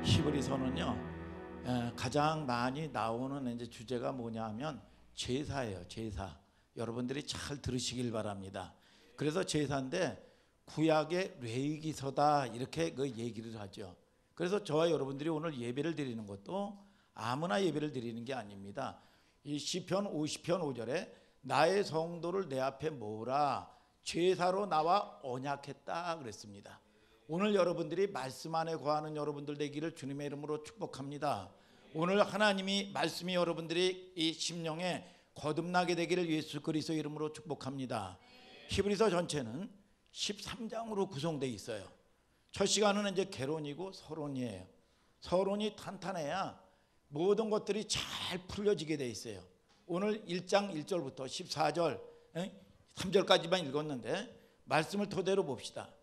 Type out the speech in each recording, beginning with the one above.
히브리서는요 가장 많이 나오는 이제 주제가 뭐냐 하면 제사예요. 제사. 여러분들이 잘 들으시길 바랍니다. 그래서 제사인데 구약의 레위기서다 이렇게 그 얘기를 하죠. 그래서 저와 여러분들이 오늘 예배를 드리는 것도 아무나 예배를 드리는 게 아닙니다. 이 시편 50편 5절에 나의 성도를 내 앞에 모으라 제사로 나와 언약했다 그랬습니다. 오늘 여러분들이 말씀 안에 거하는 여러분들 되기를 주님의 이름으로 축복합니다. 오늘 하나님이 말씀이 여러분들이 이 심령에 거듭나게 되기를 예수 그리스도의 이름으로 축복합니다. 히브리서 전체는 13장으로 구성되어 있어요. 첫 시간은 이제 개론이고 서론이에요. 서론이 탄탄해야 모든 것들이 잘 풀려지게 되어 있어요. 오늘 1장 1절부터 14절 3절까지만 읽었는데 말씀을 토대로 봅시다.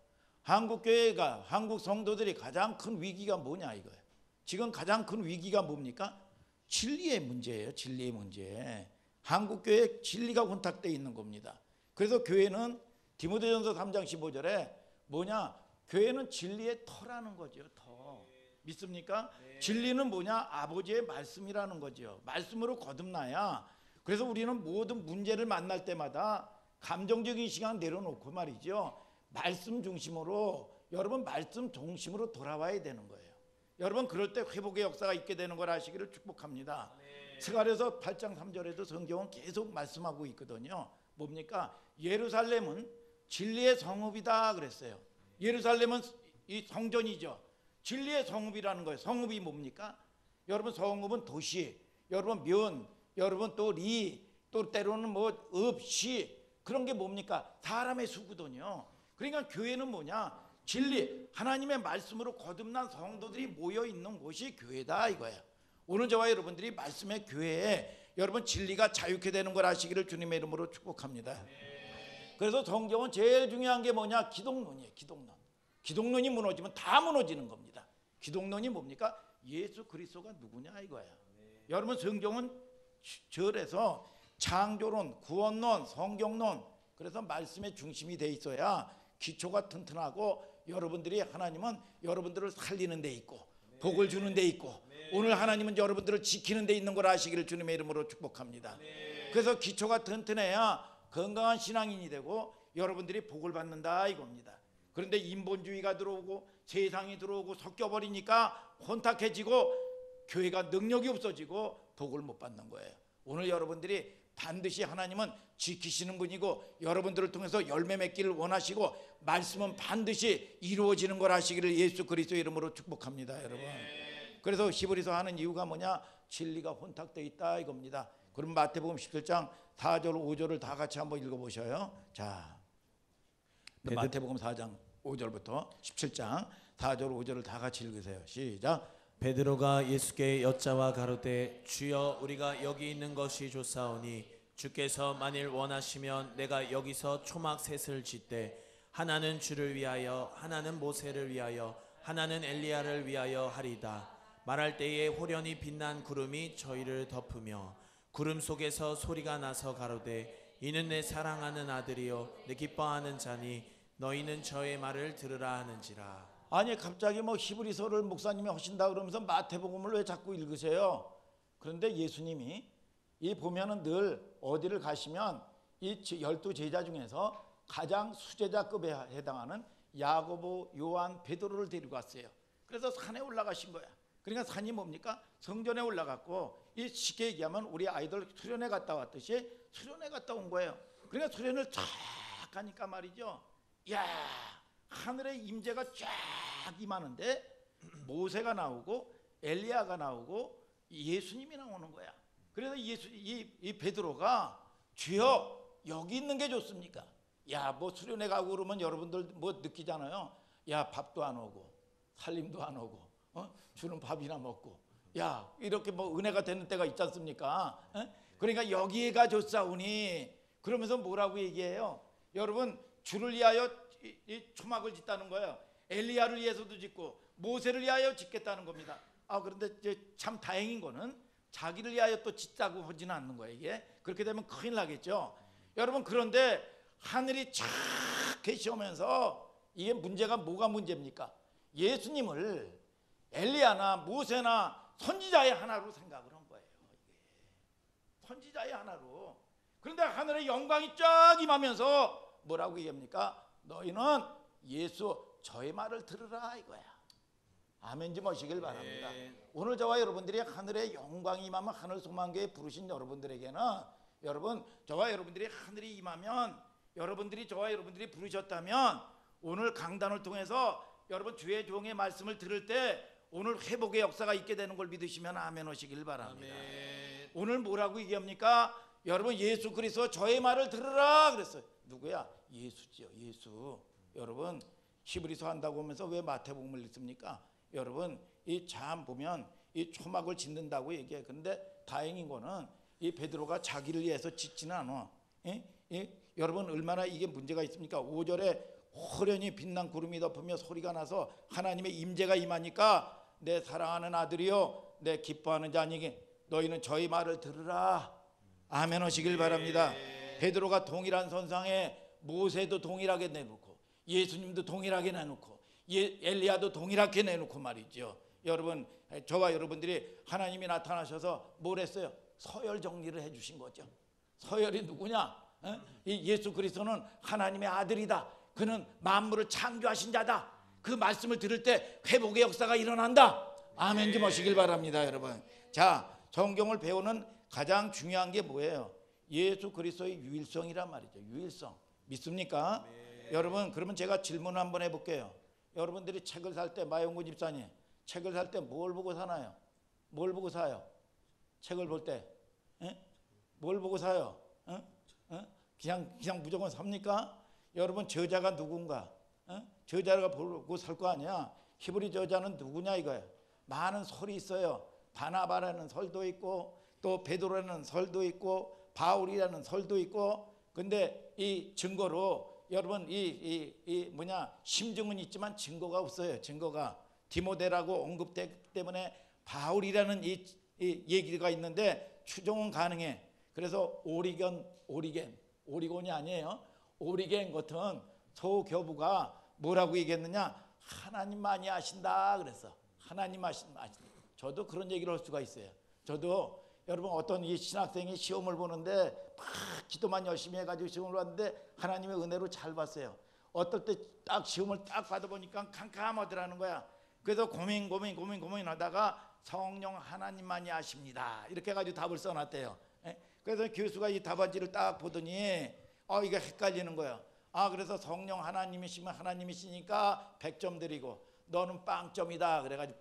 한국교회가 한국 성도들이 가장 큰 위기가 뭐냐 이거예요. 지금 가장 큰 위기가 뭡니까? 진리의 문제예요. 진리의 문제. 한국교회에 진리가 혼탁되어 있는 겁니다. 그래서 교회는 디모데전서 3장 15절에 뭐냐? 교회는 진리의 터라는 거죠. 터. 믿습니까? 네. 진리는 뭐냐? 아버지의 말씀이라는 거죠. 말씀으로 거듭나야. 그래서 우리는 모든 문제를 만날 때마다 감정적인 시간 내려놓고 말이죠. 말씀 중심으로 여러분 말씀 중심으로 돌아와야 되는 거예요. 여러분 그럴 때 회복의 역사가 있게 되는 걸 아시기를 축복합니다. 네. 스가랴서 8장 3절에도 성경은 계속 말씀하고 있거든요. 뭡니까? 예루살렘은 진리의 성읍이다 그랬어요. 예루살렘은 이 성전이죠. 진리의 성읍이라는 거예요. 성읍이 뭡니까? 여러분 성읍은 도시, 여러분 면, 여러분 또 리, 또 때로는 뭐 읍, 시 그런 게 뭡니까? 사람의 수거든요. 그러니까 교회는 뭐냐? 진리, 하나님의 말씀으로 거듭난 성도들이 모여 있는 곳이 교회다 이거예요. 오늘 저와 여러분들이 말씀의 교회에 여러분 진리가 자유케 되는 걸 아시기를 주님의 이름으로 축복합니다. 그래서 성경은 제일 중요한 게 뭐냐? 기독론이에요. 기독론. 기독론이 무너지면 다 무너지는 겁니다. 기독론이 뭡니까? 예수 그리스도가 누구냐 이거예요. 여러분 성경은 절에서 창조론, 구원론, 성경론 그래서 말씀의 중심이 돼 있어야 기초가 튼튼하고 여러분들이 하나님은 여러분들을 살리는 데 있고 복을 주는 데 있고 오늘 하나님은 여러분들을 지키는 데 있는 걸 아시기를 주님의 이름으로 축복합니다. 그래서 기초가 튼튼해야 건강한 신앙인이 되고 여러분들이 복을 받는다 이겁니다. 그런데 인본주의가 들어오고 세상이 들어오고 섞여버리니까 혼탁해지고 교회가 능력이 없어지고 복을 못 받는 거예요. 오늘 여러분들이 반드시 하나님은 지키시는 분이고 여러분들을 통해서 열매 맺기를 원하시고 말씀은 반드시 이루어지는 걸 아시기를 예수 그리스도의 이름으로 축복합니다 여러분. 그래서 히브리서 하는 이유가 뭐냐? 진리가 혼탁되어 있다 이겁니다. 그럼 마태복음 17장 4절 5절을 다 같이 한번 읽어보셔요. 자, 마태복음 4장 5절부터 17장 4절 5절을 다 같이 읽으세요. 시작. 베드로가 예수께 여짜와 가로되 주여 우리가 여기 있는 것이 좋사오니 주께서 만일 원하시면 내가 여기서 초막 셋을 짓되 하나는 주를 위하여 하나는 모세를 위하여 하나는 엘리야를 위하여 하리다. 말할 때에 호련히 빛난 구름이 저희를 덮으며 구름 속에서 소리가 나서 가로되 이는 내 사랑하는 아들이요 내 기뻐하는 자니 너희는 저의 말을 들으라 하는지라. 아니 갑자기 뭐 히브리서를 목사님이 하신다 그러면서 마태복음을 왜 자꾸 읽으세요? 그런데 예수님이 이 보면은 늘 어디를 가시면 이 12 제자 중에서 가장 수제자급에 해당하는 야고보, 요한, 베드로를 데리고 왔어요. 그래서 산에 올라가신 거야. 그러니까 산이 뭡니까? 성전에 올라갔고 이 쉽게 얘기하면 우리 아이들 수련회 갔다 왔듯이 수련회 갔다 온 거예요. 그러니까 수련을 쫙 가니까 말이죠. 야 하늘의 임재가 쫙 임하는데 모세가 나오고 엘리야가 나오고 예수님이 나오는 거야. 그래서 이 베드로가 주여 여기 있는 게 좋습니까? 야 뭐 수련회 가고 그러면 여러분들 뭐 느끼잖아요. 야 밥도 안 오고 살림도 안 오고 주는 밥이나 먹고 야 이렇게 뭐 은혜가 되는 때가 있지 않습니까? 그러니까 여기가 좋사오니 그러면서 뭐라고 얘기해요? 여러분 주를 위하여 이 초막을 짓다는 거예요. 엘리야를 위해서도 짓고 모세를 위하여 짓겠다는 겁니다. 그런데 이제 참 다행인 거는 자기를 위하여 또 짓자고 하지는 않는 거예요. 이게 그렇게 되면 큰일 나겠죠. 여러분 그런데 하늘이 착 계시오면서 이게 문제가 뭐가 문제입니까? 예수님을 엘리야나 모세나 선지자의 하나로 생각을 한 거예요. 선지자의 하나로. 그런데 하늘의 영광이 쫙 임하면서 뭐라고 얘기합니까? 너희는 예수 저의 말을 들으라 이거야. 아멘 좀 하시길 바랍니다. 오늘 저와 여러분들이 하늘의 영광이 임하면 하늘 소망교회 부르신 여러분들에게는 여러분 저와 여러분들이 하늘이 임하면 여러분들이 저와 여러분들이 부르셨다면 오늘 강단을 통해서 여러분 주의 종의 말씀을 들을 때 오늘 회복의 역사가 있게 되는 걸 믿으시면 아멘 하시길 바랍니다. 아멘. 오늘 뭐라고 얘기합니까? 여러분 예수 그리스도 저의 말을 들으라 그랬어요. 누구야? 예수지요. 예수. 여러분 히브리서 한다고 하면서 왜 마태복음을 읽습니까? 여러분 이 참 보면 이 초막을 짓는다고 얘기해. 그런데 다행인 거는 이 베드로가 자기를 위해서 짓지는 않아. 여러분 얼마나 이게 문제가 있습니까? 5절에 호련히 빛난 구름이 덮으며 소리가 나서 하나님의 임재가 임하니까 내 사랑하는 아들이요 내 기뻐하는 자니게 너희는 저희 말을 들으라. 아멘 하시길 바랍니다. 베드로가 동일한 선상에 모세도 동일하게 내놓고 예수님도 동일하게 내놓고 엘리야도 동일하게 내놓고 말이죠. 여러분 저와 여러분들이 하나님이 나타나셔서 뭘 했어요? 서열 정리를 해주신 거죠. 서열이 누구냐? 이 예수 그리스도는 하나님의 아들이다. 그는 만물을 창조하신 자다. 그 말씀을 들을 때 회복의 역사가 일어난다. 아멘 좀 하시길 바랍니다. 여러분 자 성경을 배우는 가장 중요한 게 뭐예요? 예수 그리스도의 유일성이란 말이죠. 유일성 믿습니까? 여러분 그러면 제가 질문 한번 해볼게요. 여러분들이 책을 살 때 마용구 집사님 책을 살 때 뭘 보고 사나요? 뭘 보고 사요? 책을 볼 때 뭘 보고 사요? 그냥 무조건 삽니까? 여러분 저자가 누군가? 저자가 보고 살 거 아니야. 히브리 저자는 누구냐 이거야. 많은 설이 있어요. 바나바라는 설도 있고 또 베드로라는 설도 있고 바울이라는 설도 있고. 근데 이 증거로 여러분 이 심증은 있지만 증거가 없어요. 증거가 디모데라고 언급되기 때문에 바울이라는 이 얘기가 있는데 추종은 가능해. 그래서 오리곤이 아니에요. 오리겐 같은 소교부가 뭐라고 얘기했느냐? 하나님만이 아신다 그랬어. 하나님 아신다. 저도 그런 얘기를 할 수가 있어요. 저도 여러분 어떤 이 신학생이 시험을 보는데 막 기도만 열심히 해가지고 시험을 봤는데 하나님의 은혜로 잘 봤어요. 어떨 때 딱 시험을 딱 받아보니까 캄캄하더라는 거야. 그래서 고민하다가 성령 하나님만이 아십니다. 이렇게 해가지고 답을 써놨대요. 그래서 교수가 이 답안지를 딱 보더니 이게 헷갈리는 거예요. 그래서 성령 하나님이시면 하나님이시니까 100점 드리고 너는 빵점이다. 그래가지고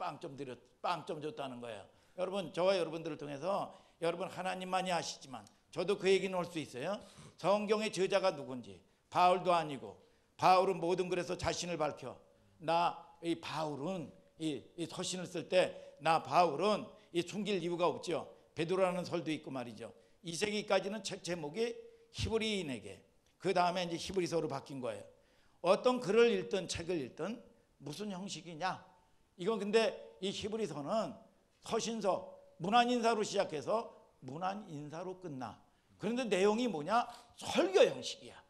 빵점 줬다는 거예요. 여러분 저와 여러분들을 통해서 여러분 하나님만이 아시지만 저도 그 얘기는 할 수 있어요. 성경의 저자가 누군지 바울도 아니고 바울은 모든 글에서 자신을 밝혀 이 바울은 이 서신을 쓸 때 나 바울은 이 숨길 이유가 없죠. 베드로라는 설도 있고 말이죠. 2세기까지는 책 제목이 히브리인에게 그 다음에 이제 히브리서로 바뀐 거예요. 어떤 글을 읽든 책을 읽든 무슨 형식이냐? 이건 근데 이 히브리서는 서신서 문안인사로 시작해서 문안인사로 끝나. 그런데 내용이 뭐냐? 설교 형식이야.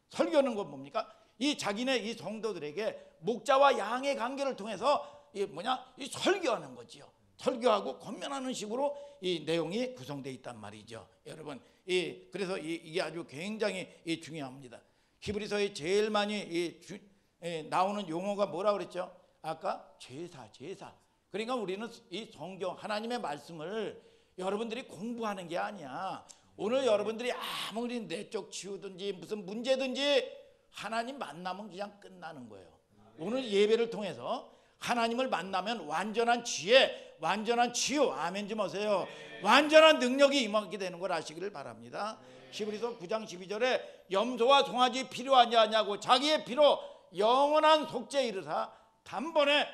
설교는 건 뭡니까? 이 자기네 이 성도들에게 목자와 양의 관계를 통해서 이 설교하는 거지요. 설교하고 권면하는 식으로 이 내용이 구성되어 있단 말이죠. 여러분 그래서 이게 아주 굉장히 중요합니다. 히브리서에 제일 많이 나오는 용어가 뭐라 그랬죠? 아까 제사. 그러니까 우리는 이 성경 하나님의 말씀을 여러분들이 공부하는 게 아니야. 오늘 여러분들이 아무리 내적 치유든지 무슨 문제든지 하나님 만나면 그냥 끝나는 거예요. 오늘 예배를 통해서 하나님을 만나면 완전한 지혜, 완전한 치유, 아멘 좀 하세요. 완전한 능력이 임하게 되는 걸 아시기를 바랍니다. 히브리서 9장 12절에 염소와 송아지 필요하지 않냐고 자기의 피로 영원한 속죄 이르사 단번에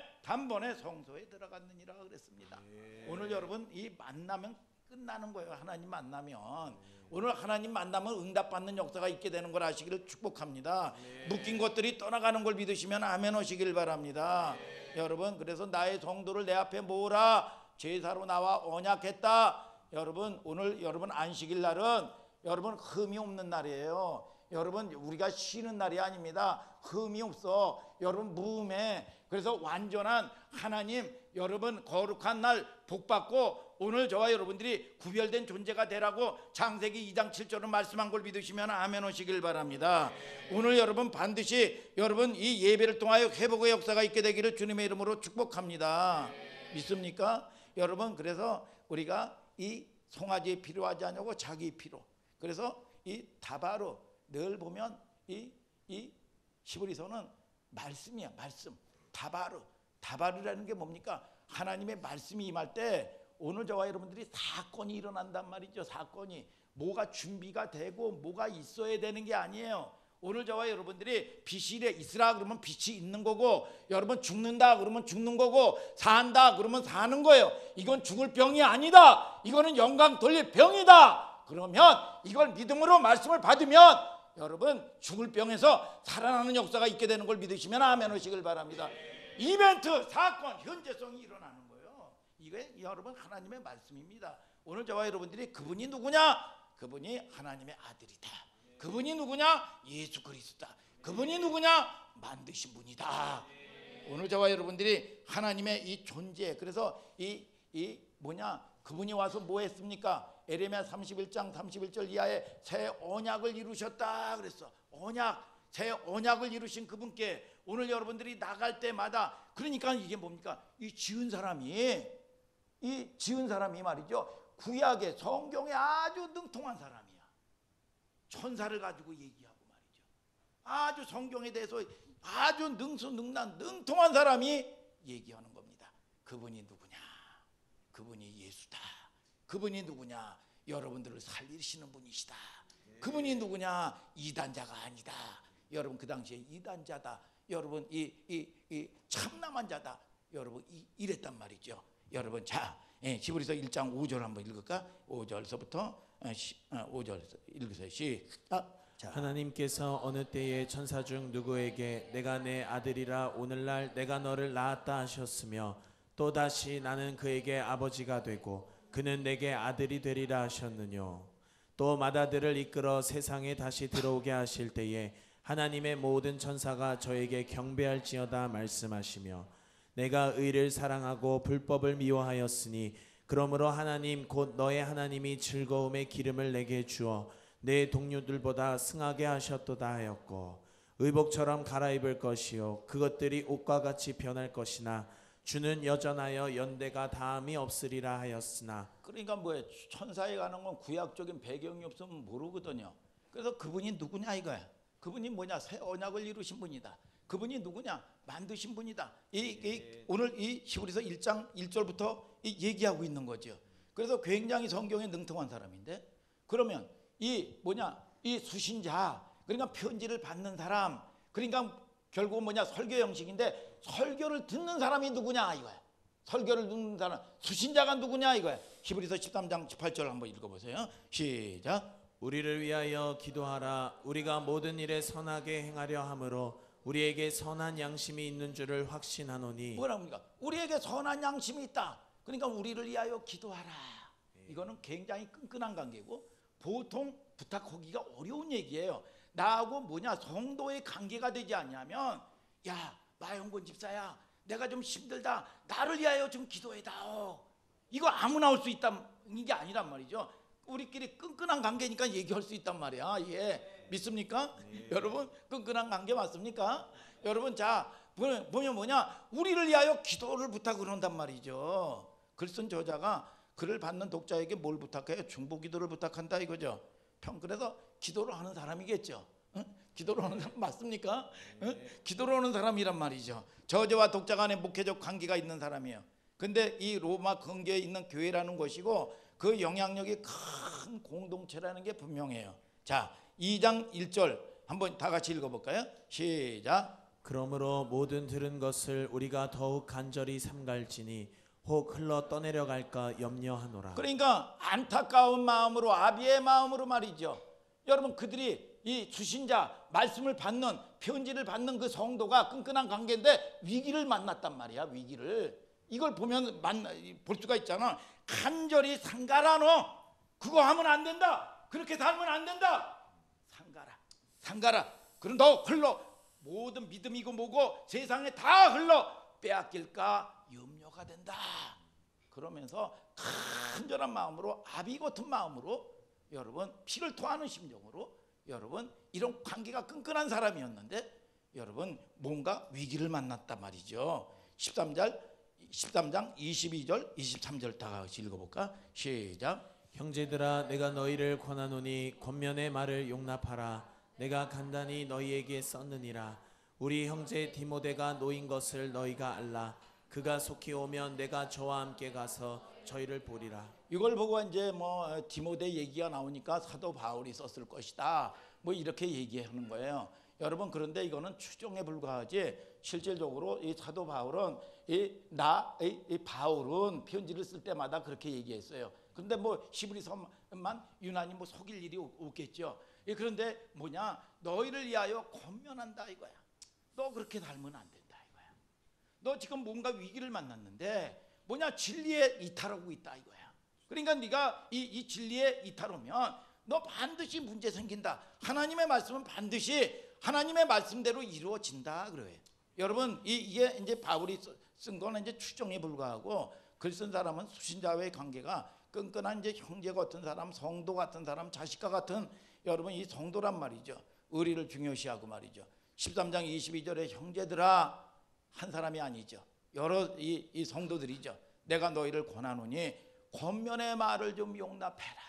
성소에 들어갔느니라 그랬습니다. 오늘 여러분 이 만나면 끝나는 거예요. 하나님 만나면 오늘 하나님 만나면 응답받는 역사가 있게 되는 걸 아시기를 축복합니다. 묶인 것들이 떠나가는 걸 믿으시면 아멘 하시길 바랍니다. 여러분 그래서 나의 성도를 내 앞에 모으라 제사로 나와 언약했다. 여러분 오늘 여러분 안식일 날은 여러분 흠이 없는 날이에요. 여러분 우리가 쉬는 날이 아닙니다. 흠이 없어. 여러분 무음해. 그래서 완전한 하나님 여러분 거룩한 날 복받고 오늘 저와 여러분들이 구별된 존재가 되라고 창세기 2장 7절은 말씀한 걸 믿으시면 아멘 하시길 바랍니다. 오늘 여러분 반드시 여러분 이 예배를 통하여 회복의 역사가 있게 되기를 주님의 이름으로 축복합니다. 믿습니까? 여러분 그래서 우리가 이 송아지에 필요하지 않냐고 자기 필요. 그래서 이 다바로 늘 보면 이 히브리서는 말씀이야. 말씀. 다바르라는 게 뭡니까? 하나님의 말씀이 임할 때 오늘 저와 여러분들이 사건이 일어난단 말이죠. 사건이 뭐가 준비가 되고 뭐가 있어야 되는 게 아니에요. 오늘 저와 여러분들이 빛이 있으라 그러면 빛이 있는 거고, 여러분 죽는다 그러면 죽는 거고, 산다 그러면 사는 거예요. 이건 죽을 병이 아니다. 이거는 영광 돌릴 병이다. 그러면 이걸 믿음으로 말씀을 받으면 여러분 죽을 병에서 살아나는 역사가 있게 되는 걸 믿으시면 아멘 하시길 바랍니다. 이벤트, 사건, 현재성이 일어나는 거예요. 이게 여러분 하나님의 말씀입니다. 오늘 저와 여러분들이 그분이 누구냐? 그분이 하나님의 아들이다. 그분이 누구냐? 예수 그리스도다. 그분이 누구냐? 만드신 분이다. 오늘 저와 여러분들이 하나님의 이 존재, 그래서 그분이 와서 뭐 했습니까? 에레미야 31장 31절 이하에 새 언약을 이루셨다 그랬어. 새 언약을 이루신 그분께 오늘 여러분들이 나갈 때마다, 그러니까 이게 뭡니까? 이 지은 사람이 말이죠, 구약의 성경에 아주 능통한 사람이야. 천사를 가지고 얘기하고 말이죠. 아주 성경에 대해서 아주 능통한 사람이 얘기하는 겁니다. 그분이 누구냐? 그분이 예수다. 그분이 누구냐? 여러분들을 살리시는 분이시다. 그분이 누구냐? 이단자가 아니다. 여러분 그 당시에 이단자다. 여러분 이 참남한 자다. 여러분 이랬단 말이죠. 여러분 자, 히브리서 1장 5절 한번 읽을까? 5절서부터 5절 읽으세요. 시작. 자. 하나님께서 어느 때에 천사 중 누구에게 내가 내 아들이라 오늘날 내가 너를 낳았다 하셨으며 또다시 나는 그에게 아버지가 되고 그는 내게 아들이 되리라 하셨느뇨. 또 맏아들을 이끌어 세상에 다시 들어오게 하실 때에 하나님의 모든 천사가 저에게 경배할지어다 말씀하시며 내가 의를 사랑하고 불법을 미워하였으니 그러므로 하나님 곧 너의 하나님이 즐거움의 기름을 내게 주어 내 동료들보다 승하게 하셨도다 하였고 의복처럼 갈아입을 것이요 그것들이 옷과 같이 변할 것이나 주는 여전하여 연대가 다함이 없으리라 하였으나. 그러니까 뭐예요? 천사에 관한 건 구약적인 배경이 없으면 모르거든요. 그래서 그분이 누구냐 이거야. 그분이 뭐냐? 새 언약을 이루신 분이다. 그분이 누구냐? 만드신 분이다. 오늘 이 히브리서 1장 1절부터 얘기하고 있는 거죠. 그래서 굉장히 성경에 능통한 사람인데, 그러면 이 수신자, 그러니까 편지를 받는 사람, 그러니까 결국 설교 형식인데 설교를 듣는 사람이 누구냐 이거야. 설교를 듣는 사람, 수신자가 누구냐 이거야. 히브리서 13장 18절 한번 읽어보세요. 시작. 우리를 위하여 기도하라. 우리가 모든 일에 선하게 행하려 함으로 우리에게 선한 양심이 있는 줄을 확신하노니. 뭐랍니까? 우리에게 선한 양심이 있다. 그러니까 우리를 위하여 기도하라. 이거는 굉장히 끈끈한 관계고 보통 부탁하기가 어려운 얘기예요. 나하고 성도의 관계가 되지 않냐면, 야 마영곤 집사야, 내가 좀 힘들다, 나를 위하여 좀 기도해다오. 이거 아무나 할 수 있다는 게 아니란 말이죠. 우리끼리 끈끈한 관계니까 얘기할 수 있단 말이야. 예, 믿습니까? 여러분 끈끈한 관계 맞습니까? 여러분 자 보면 우리를 위하여 기도를 부탁을 한단 말이죠. 글 쓴 저자가 글을 받는 독자에게 뭘 부탁해요? 중보기도를 부탁한다 이거죠. 그래서 기도를 하는 사람이겠죠. 응? 기도를 하는 사람 맞습니까? 응? 기도를 하는 사람이란 말이죠. 저자와 독자 간의 목회적 관계가 있는 사람이에요. 근데 이 로마 근교에 있는 교회라는 것이고 그 영향력이 큰 공동체라는 게 분명해요. 자, 2장 1절 한번 다 같이 읽어볼까요? 시작. 그러므로 모든 들은 것을 우리가 더욱 간절히 삼갈지니 혹 흘러 떠내려 갈까 염려하노라. 그러니까 안타까운 마음으로, 아비의 마음으로 말이죠. 여러분 그들이 이 수신자 말씀을 받는, 편지를 받는 그 성도가 끈끈한 관계인데 위기를 만났단 말이야. 위기를. 이걸 보면 볼 수가 있잖아. 간절히 상가라. 너 그거 하면 안 된다. 그렇게 살면 안 된다. 삼가라. 그럼 너 흘러 모든 믿음이고 뭐고 세상에 다 흘러 빼앗길까 염려가 된다. 그러면서 간절한 마음으로 아비 같은 마음으로 여러분 피를 토하는 심정으로 여러분 이런 관계가 끈끈한 사람이었는데 여러분 뭔가 위기를 만났단 말이죠. 13장 22절 23절 다 같이 읽어볼까? 시작. 형제들아 내가 너희를 권하노니 권면의 말을 용납하라. 내가 간단히 너희에게 썼느니라. 우리 형제 디모데가 놓인 것을 너희가 알라. 그가 속히 오면 내가 저와 함께 가서 저희를 보리라. 이걸 보고 이제 뭐 디모데 얘기가 나오니까 사도 바울이 썼을 것이다. 뭐 이렇게 얘기하는 거예요. 여러분 그런데 이거는 추정에 불과하지 실질적으로 이 사도 바울은 이 바울은 편지를 쓸 때마다 그렇게 얘기했어요. 그런데 뭐 히브리서만 유난히 뭐 속일 일이 없겠죠. 그런데 뭐냐 너희를 위하여 권면한다 이거야. 너 그렇게 살면 안 된다 이거야. 너 지금 뭔가 위기를 만났는데 뭐냐 진리에 이탈하고 있다 이거야. 그러니까 네가 이 진리에 이탈하면 너 반드시 문제 생긴다. 하나님의 말씀은 반드시 하나님의 말씀대로 이루어진다 그래요. 여러분 이게 이제 바울이 쓴 거는 이제 추정에 불과하고 글 쓴 사람은 수신자와의 관계가 끈끈한 이제 형제 같은 사람, 성도 같은 사람, 자식과 같은 여러분 이 성도란 말이죠. 의리를 중요시하고 말이죠. 13장 22절에 형제들아 한 사람이 아니죠. 여러 이 성도들이죠. 내가 너희를 권하노니 권면의 말을 좀 용납해라.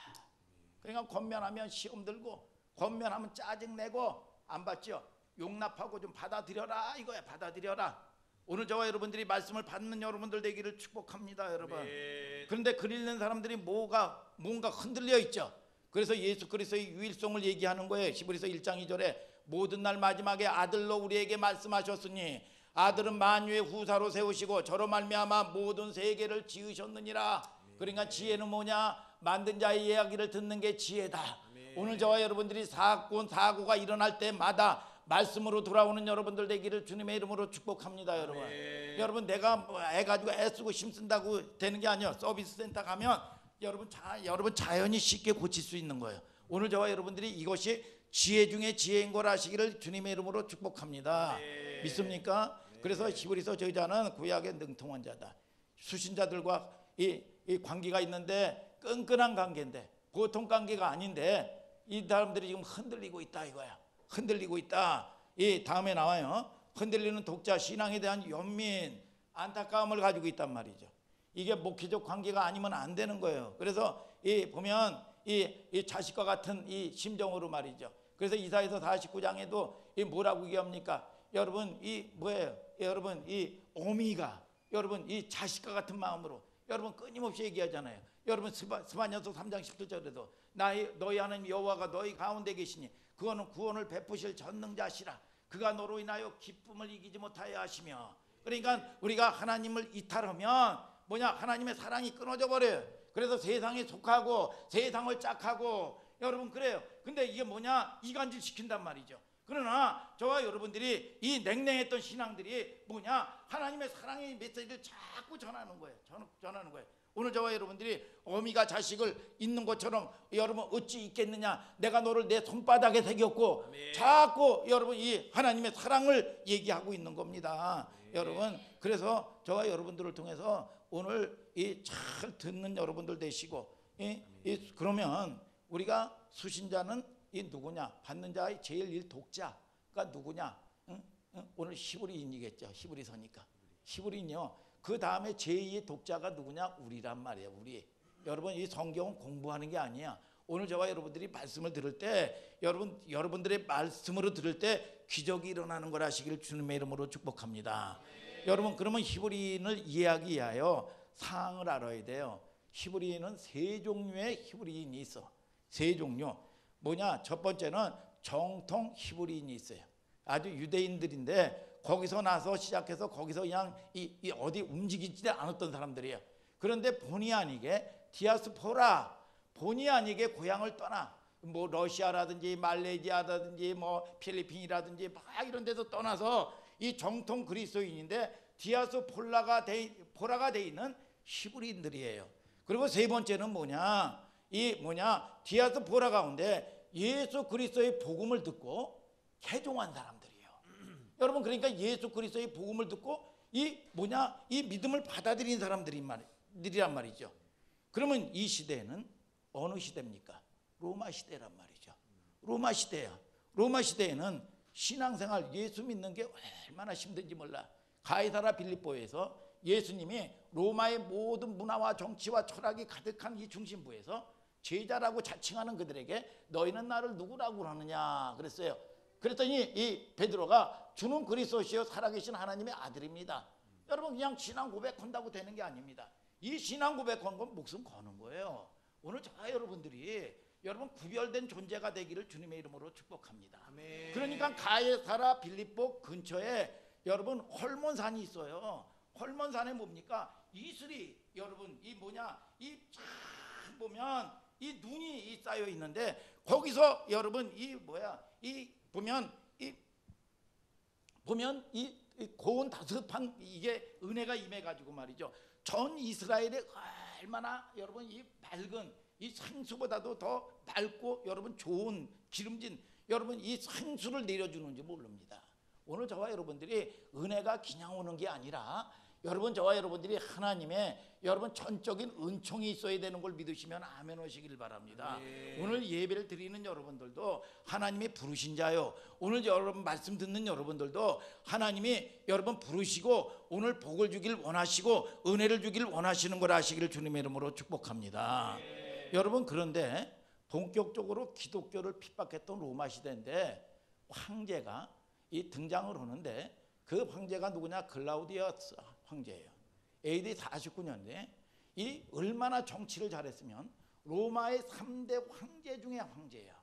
그러니까 권면하면 시험 들고 권면하면 짜증내고 안 받죠. 용납하고 좀 받아들여라 이거야. 받아들여라. 오늘 저와 여러분들이 말씀을 받는 여러분들 되기를 축복합니다 여러분. 그런데 글 읽는 사람들이 뭔가 흔들려 있죠. 그래서 예수 그리스도의 유일성을 얘기하는 거예요. 히브리서 1장 2절에 모든 날 마지막에 아들로 우리에게 말씀하셨으니 아들은 만유의 후사로 세우시고 저로 말미암아 모든 세계를 지으셨느니라. 그러니까 지혜는 뭐냐? 만든 자의 이야기를 듣는 게 지혜다. 오늘 저와 여러분들이 사고가 일어날 때마다 말씀으로 돌아오는 여러분들 되기를 주님의 이름으로 축복합니다 여러분. 여러분 내가 뭐 애 가지고 애쓰고 힘쓴다고 되는 게 아니에요. 서비스 센터 가면 여러분 자연히 쉽게 고칠 수 있는 거예요. 오늘 저와 여러분들이 이것이 지혜 중에 지혜인 걸 아시기를 주님의 이름으로 축복합니다. 믿습니까? 그래서 히브리서 저자는 구약의 능통한 자다. 수신자들과 이 관계가 있는데 끈끈한 관계인데 보통 관계가 아닌데 이 사람들이 지금 흔들리고 있다 이거야. 흔들리고 있다. 이 다음에 나와요. 흔들리는 독자 신앙에 대한 연민 안타까움을 가지고 있단 말이죠. 이게 목회적 관계가 아니면 안 되는 거예요. 그래서 보면 이 자식과 같은 이 심정으로 말이죠. 그래서 이사야서 49장에도 이 뭐라고 얘기합니까? 여러분 이 뭐예요? 여러분 이 어미가 여러분 이 자식과 같은 마음으로 여러분 끊임없이 얘기하잖아요. 여러분 스바냐서 3장 17절에도 너희 하나님 여호와가 너희 가운데 계시니 그거는 구원을 베푸실 전능자시라. 그가 너로 인하여 기쁨을 이기지 못하여 하시며. 그러니까 우리가 하나님을 이탈하면 뭐냐 하나님의 사랑이 끊어져 버려요. 그래서 세상에 속하고 세상을 짝하고 여러분 그래요. 근데 이게 뭐냐 이간질 시킨단 말이죠. 그러나 저와 여러분들이 이 냉랭했던 신앙들이 뭐냐 하나님의 사랑의 메시지를 자꾸 전하는 거예요. 전하는 거예요. 오늘 저와 여러분들이 어미가 자식을 잊는 것처럼 여러분 어찌 있겠느냐. 내가 너를 내 손바닥에 새겼고 자꾸 여러분 이 하나님의 사랑을 얘기하고 있는 겁니다. 여러분 그래서 저와 여러분들을 통해서 오늘 이 잘 듣는 여러분들 되시고 그러면 우리가 수신자는 이 누구냐? 받는 자의 제일 독자가 누구냐? 오늘 히브리인이겠죠. 히브리서니까 히브리인요. 그 다음에 제2의 독자가 누구냐? 우리란 말이에요. 우리. 여러분 이 성경은 공부하는 게 아니야. 오늘 저와 여러분들이 말씀을 들을 때 여러분들의 말씀으로 들을 때 기적이 일어나는 걸 아시기를 주님의 이름으로 축복합니다. 여러분 그러면 히브리인을 이해하기 위하여 사항을 알아야 돼요. 히브리인은 세 종류의 히브리인이 있어. 세 종류. 뭐냐? 첫 번째는 정통 히브리인이 있어요. 아주 유대인들인데 거기서 나서 시작해서 거기서 그냥 이 어디 움직이지 않았던 사람들이에요. 그런데 본의 아니게 디아스포라, 본의 아니게 고향을 떠나 뭐 러시아라든지 말레이시아라든지 뭐 필리핀이라든지 막 이런 데서 떠나서 이 정통 그리스도인인데 디아스포라가 돼 있는 히브리인들이에요. 그리고 세 번째는 뭐냐? 디아스포라 가운데 예수 그리스도의 복음을 듣고 개종한 사람들이에요. 여러분, 그러니까 예수 그리스도의 복음을 듣고 이 믿음을 받아들인 사람들이란 말이죠. 그러면 이 시대에는 어느 시대입니까? 로마 시대란 말이죠. 로마 시대야. 로마 시대에는 신앙생활, 예수 믿는 게 얼마나 힘든지 몰라. 가이사라 빌립보에서 예수님이 로마의 모든 문화와 정치와 철학이 가득한 이 중심부에서 제자라고 자칭하는 그들에게 너희는 나를 누구라고 하느냐 그랬어요. 그랬더니 이 베드로가 주는 그리스도시요 살아계신 하나님의 아들입니다. 여러분, 그냥 신앙 고백한다고 되는 게 아닙니다. 이 신앙 고백하는 건 목숨 거는 거예요. 오늘 저와 여러분들이 여러분 구별된 존재가 되기를 주님의 이름으로 축복합니다. 아멘. 그러니까 가이사라 빌립보 근처에 여러분 헐몬산이 있어요. 헐몬산에 뭡니까? 이슬이 여러분 이 쫙 보면 이 눈이 쌓여 있는데 거기서 여러분 보면 이 고운 다습한 이게 은혜가 임해 가지고 말이죠. 전 이스라엘에 얼마나 여러분 이 맑은 이 생수보다도 더 맑고 여러분 좋은 기름진 여러분 이 생수를 내려주는지 모릅니다. 오늘 저와 여러분들이 은혜가 그냥 오는 게 아니라 여러분 저와 여러분들이 하나님의 여러분 전적인 은총이 있어야 되는 걸 믿으시면 아멘 하시길 바랍니다. 오늘 예배를 드리는 여러분들도 하나님이 부르신 자요. 오늘 여러분 말씀 듣는 여러분들도 하나님이 여러분 부르시고 오늘 복을 주길 원하시고 은혜를 주길 원하시는 걸 아시기를 주님의 이름으로 축복합니다. 여러분, 그런데 본격적으로 기독교를 핍박했던 로마 시대인데 황제가 이 등장을 하는데 그 황제가 누구냐? 글라우디어스 황제예요. AD 49년에 이 얼마나 정치를 잘했으면 로마의 3대 황제 중에 황제야.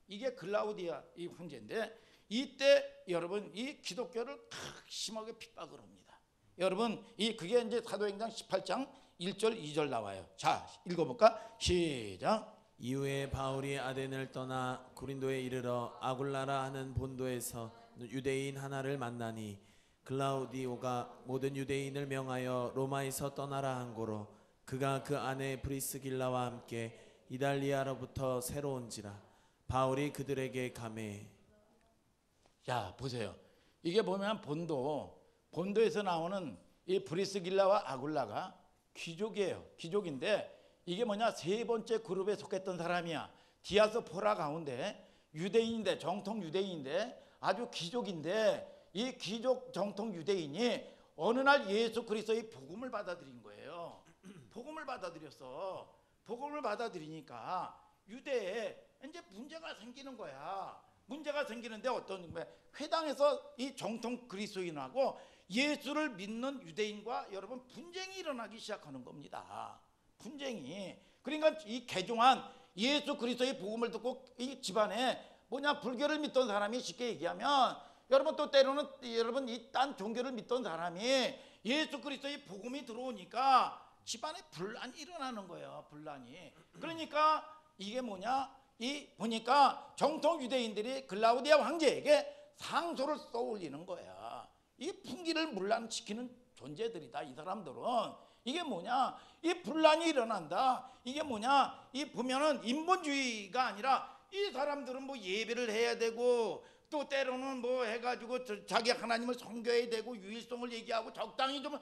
이게 글라우디아 이 황제인데 이때 여러분 이 기독교를 심하게 핍박을 합니다. 여러분 그게 이제 사도행전 18장 1절 2절 나와요. 자, 읽어볼까? 시작. 이후에 바울이 아덴을 떠나 고린도에 이르러 아굴라라 하는 본도에서 유대인 하나를 만나니 글라우디오가 모든 유대인을 명하여 로마에서 떠나라 한 고로 그가 그 아내 브리스길라와 함께 이달리아로부터 새로 온지라. 바울이 그들에게 가매. 자, 보세요. 이게 보면 본도에서 나오는 이 브리스길라와 아굴라가 귀족이에요. 귀족인데 이게 세 번째 그룹에 속했던 사람이야. 디아스포라 가운데 유대인인데 정통 유대인인데 아주 귀족인데 이 귀족 정통 유대인이 어느 날 예수 그리스도의 복음을 받아들인 거예요. 복음을 받아들였어. 복음을 받아들이니까 유대에 이제 문제가 생기는 거야. 문제가 생기는데 어떤 회당에서 이 정통 그리스도인하고 예수를 믿는 유대인과 여러분 분쟁이 일어나기 시작하는 겁니다. 분쟁이. 그러니까 이 개종한 예수 그리스도의 복음을 듣고 이 집안에 불교를 믿던 사람이 쉽게 얘기하면 여러분 또 때로는 여러분 이 딴 종교를 믿던 사람이 예수 그리스도의 복음이 들어오니까 집안에 분란이 일어나는 거예요. 분란이. 그러니까 이게 보니까 정통 유대인들이 글라우디아 황제에게 상소를 써올리는 거야. 이 풍기를 문란시키는 존재들이다. 이 사람들은 이게 이 분란이 일어난다. 이게 이 보면은 인본주의가 아니라 이 사람들은 예배를 해야 되고 또 때로는 해가지고 자기 하나님을 섬겨야 되고 유일성을 얘기하고 적당히 좀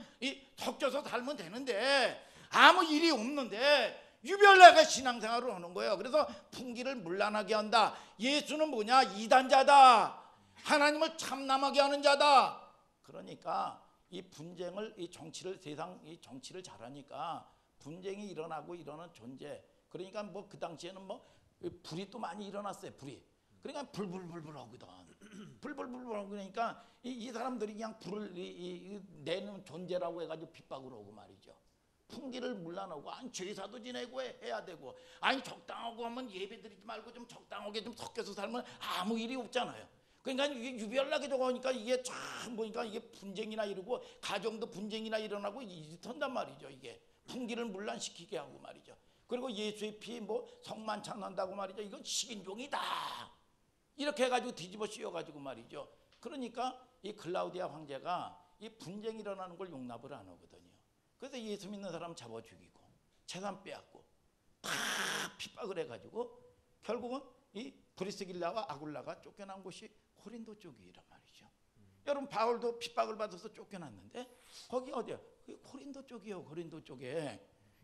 섞여서 살면 되는데 아무 일이 없는데 유별나게 신앙생활을 하는 거예요. 그래서 풍기를 문란하게 한다. 예수는 이단자다. 하나님을 참남하게 하는 자다. 그러니까 이 분쟁을 세상 정치를 잘하니까 분쟁이 일어나고 이러는 존재. 그러니까 그 당시에는 불이 또 많이 일어났어요. 불이. 그러니까 불불불불 하거든. 불불불불 하고 그러니까 이 사람들이 그냥 불을 내는 존재라고 해가지고 핍박을 하고 말이죠. 풍기를 문란하고 제사도 지내고 해야 되고 적당하고 하면 예배 드리지 말고 좀 적당하게 좀 섞여서 살면 아무 일이 없잖아요. 그러니까 이게 유별나게 적으니까 이게 참 보니까 이게 분쟁이나 이러고 가정도 분쟁이나 일어나고 이런단 말이죠. 이게 풍기를 문란시키게 하고 말이죠. 그리고 예수의 피 성만찬 한다고 말이죠. 이건 식인종이다. 이렇게 해가지고 뒤집어 씌워가지고 말이죠. 그러니까 이 글라우디아 황제가 이 분쟁이 일어나는 걸 용납을 안 하거든요. 그래서 예수 믿는 사람 잡아 죽이고 재산 빼앗고 다 핍박을 해가지고 결국은 이 브리스길라와 아굴라가 쫓겨난 곳이 고린도 쪽이란 말이죠. 여러분 바울도 핍박을 받아서 쫓겨났는데 거기 어디야? 고린도 쪽이요. 고린도 쪽에.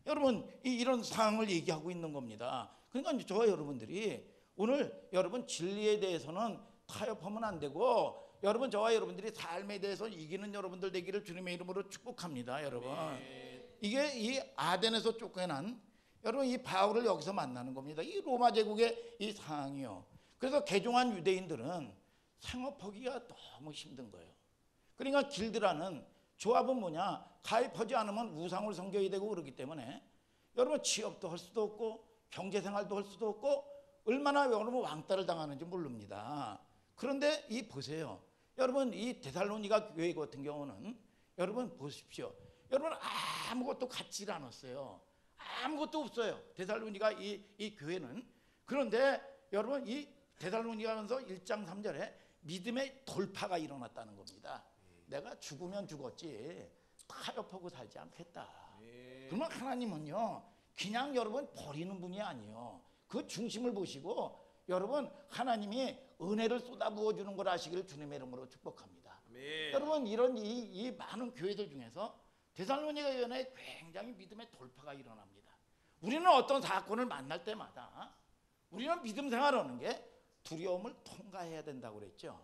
여러분 이런 상황을 얘기하고 있는 겁니다. 그러니까 저와 여러분들이 오늘 여러분 진리에 대해서는 타협하면 안 되고 여러분 저와 여러분들이 삶에 대해서 이기는 여러분들 되기를 주님의 이름으로 축복합니다. 여러분 이게 이 아덴에서 쫓겨난 여러분 이 바울을 여기서 만나는 겁니다. 이 로마 제국의 이 상황이요. 그래서 개종한 유대인들은 생업하기가 너무 힘든 거예요. 그러니까 길드라는 조합은 뭐냐? 가입하지 않으면 우상을 섬겨야 되고 그러기 때문에 여러분 취업도 할 수도 없고 경제생활도 할 수도 없고 얼마나 여러분 왕따를 당하는지 모릅니다. 그런데 이 보세요. 여러분 이 데살로니가 교회 같은 경우는 여러분 보십시오. 여러분 아무것도 갖지 않았어요. 아무것도 없어요. 데살로니가 이 교회는. 그런데 여러분 이 데살로니가서 1장 3절에 믿음의 돌파가 일어났다는 겁니다. 내가 죽으면 죽었지 타협하고 살지 않겠다. 그러면 하나님은요 그냥 여러분 버리는 분이 아니에요. 그 중심을 보시고 여러분 하나님이 은혜를 쏟아부어 주는 걸 아시기를 주님의 이름으로 축복합니다. 여러분 이런 이 많은 교회들 중에서 데살로니가 교회에 굉장히 믿음의 돌파가 일어납니다. 우리는 어떤 사건을 만날 때마다 우리는 믿음 생활하는 게 두려움을 통과해야 된다고 그랬죠.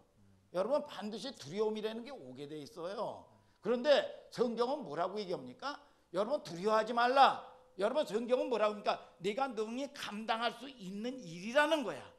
여러분 반드시 두려움이라는 게 오게 돼 있어요. 그런데 성경은 뭐라고 얘기합니까? 여러분 두려워하지 말라. 여러분 성경은 뭐라고 합니까? 내가 능히 감당할 수 있는 일이라는 거야.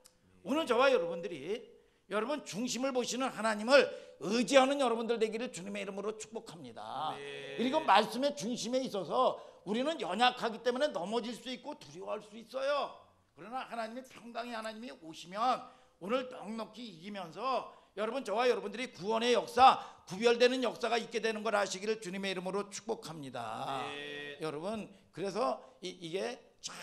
오늘 저와 여러분들이 여러분 중심을 보시는 하나님을 의지하는 여러분들 되기를 주님의 이름으로 축복합니다. 그리고 말씀의 중심에 있어서 우리는 연약하기 때문에 넘어질 수 있고 두려워할 수 있어요. 그러나 하나님이 평강의 하나님이 오시면 오늘 넉넉히 이기면서 여러분 저와 여러분들이 구원의 역사, 구별되는 역사가 있게 되는 걸 아시기를 주님의 이름으로 축복합니다. 여러분 그래서 이게 참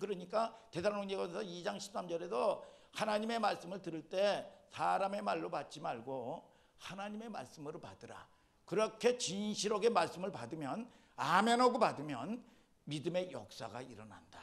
그러니까 데살로니가서 2장 13절에도 하나님의 말씀을 들을 때 사람의 말로 받지 말고 하나님의 말씀으로 받으라. 그렇게 진실하게 말씀을 받으면 아멘하고 받으면 믿음의 역사가 일어난다.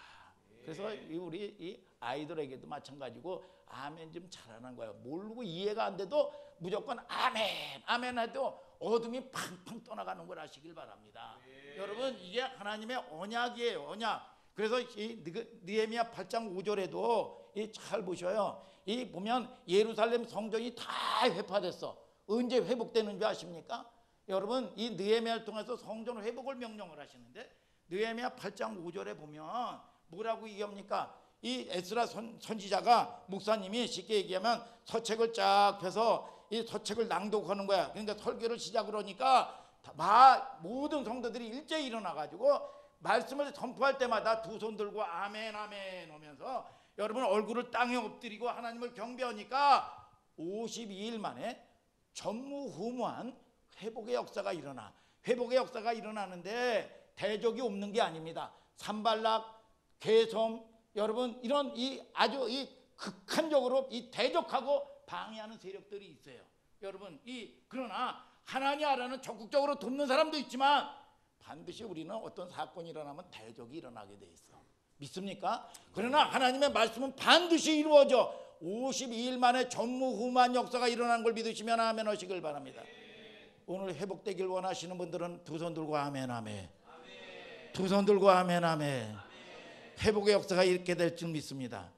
그래서 우리 이 아이들에게도 마찬가지고 아멘 좀 잘하는 거예요. 모르고 이해가 안 돼도 무조건 아멘 아멘 해도 어둠이 팡팡 떠나가는 걸 아시길 바랍니다. 여러분 이게 하나님의 언약이에요. 언약. 그래서 이 느헤미야 8장 5절에도 잘 보셔요. 이 보면 예루살렘 성전이 다 회파됐어. 언제 회복되는 줄 아십니까? 여러분 이 느헤미야를 통해서 성전 회복을 명령을 하시는데 느헤미야 8장 5절에 보면 뭐라고 얘기합니까? 이 에스라 선지자가 목사님이 쉽게 얘기하면 서책을 쫙 펴서 이 서책을 낭독하는 거야. 그러니까 설교를 시작을 하니까 모든 성도들이 일제히 일어나 가지고 말씀을 선포할 때마다 두 손 들고 아멘 아멘 하면서 여러분 얼굴을 땅에 엎드리고 하나님을 경배하니까 52일 만에 전무후무한 회복의 역사가 일어나. 회복의 역사가 일어나는데 대적이 없는 게 아닙니다. 산발락, 괴솜 여러분 이런 아주 극한적으로 대적하고 방해하는 세력들이 있어요. 여러분 그러나 하나님 나라는 적극적으로 돕는 사람도 있지만 반드시 우리는 어떤 사건이 일어나면 대적이 일어나게 돼 있어. 믿습니까? 그러나 하나님의 말씀은 반드시 이루어져 52일 만에 전무후무한 역사가 일어나는 걸 믿으시면 아멘 하시길 바랍니다. 오늘 회복되길 원하시는 분들은 두 손 들고 아멘 아멘. 두 손 들고 아멘 아멘. 회복의 역사가 이렇게 될 줄 믿습니다.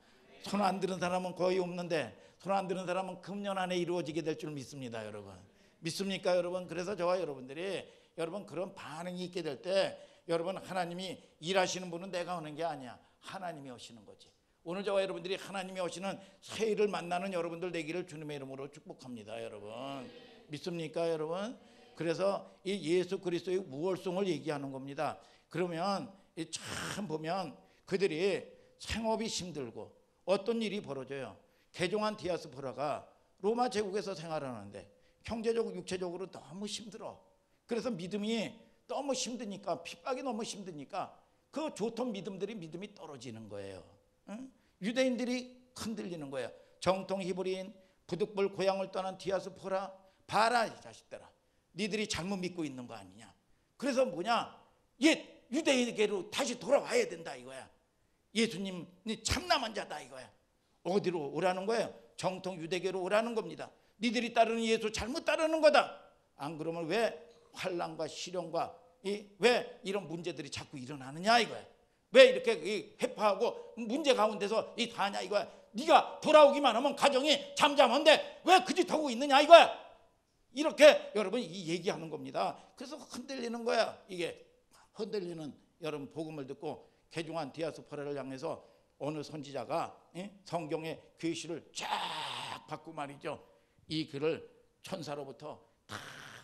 손 안 드는 사람은 거의 없는데 손 안 드는 사람은 금년 안에 이루어지게 될 줄 믿습니다. 여러분 믿습니까 여러분? 그래서 저와 여러분들이 여러분 그런 반응이 있게 될 때 여러분 하나님이 일하시는 분은 내가 하는 게 아니야. 하나님이 하시는 거지. 오늘 저와 여러분들이 하나님이 하시는 새 일을 만나는 여러분들 되기를 주님의 이름으로 축복합니다. 여러분 믿습니까 여러분? 그래서 이 예수 그리스도의 무월성을 얘기하는 겁니다. 그러면 참 보면 그들이 생업이 힘들고 어떤 일이 벌어져요. 개종한 디아스포라가 로마 제국에서 생활하는데 경제적으로 육체적으로 너무 힘들어. 그래서 믿음이 너무 힘드니까 핍박이 너무 힘드니까 그 좋던 믿음이 떨어지는 거예요. 응? 유대인들이 흔들리는 거예요. 정통 히브리인 부득불 고향을 떠난 디아스포라 봐라 이 자식들아. 니들이 잘못 믿고 있는 거 아니냐. 그래서 뭐냐 옛 유대인에게로 다시 돌아와야 된다 이거야. 예수님이 참남한 자다 이거야. 어디로 오라는 거예요? 정통 유대교로 오라는 겁니다. 니들이 따르는 예수 잘못 따르는 거다. 안 그러면 왜 환난과 시련과 왜 이런 문제들이 자꾸 일어나느냐 이거야. 왜 이렇게 회파하고 문제 가운데서 다냐 이거야. 네가 돌아오기만 하면 가정이 잠잠한데 왜 그 짓 하고 있느냐 이거야. 이렇게 여러분 이 얘기하는 겁니다. 그래서 흔들리는 거야. 이게 흔들리는 여러분 복음을 듣고 개중한 디아스포라를 향해서 어느 선지자가 성경의 계시를 쫙 받고 말이죠. 이 글을 천사로부터 다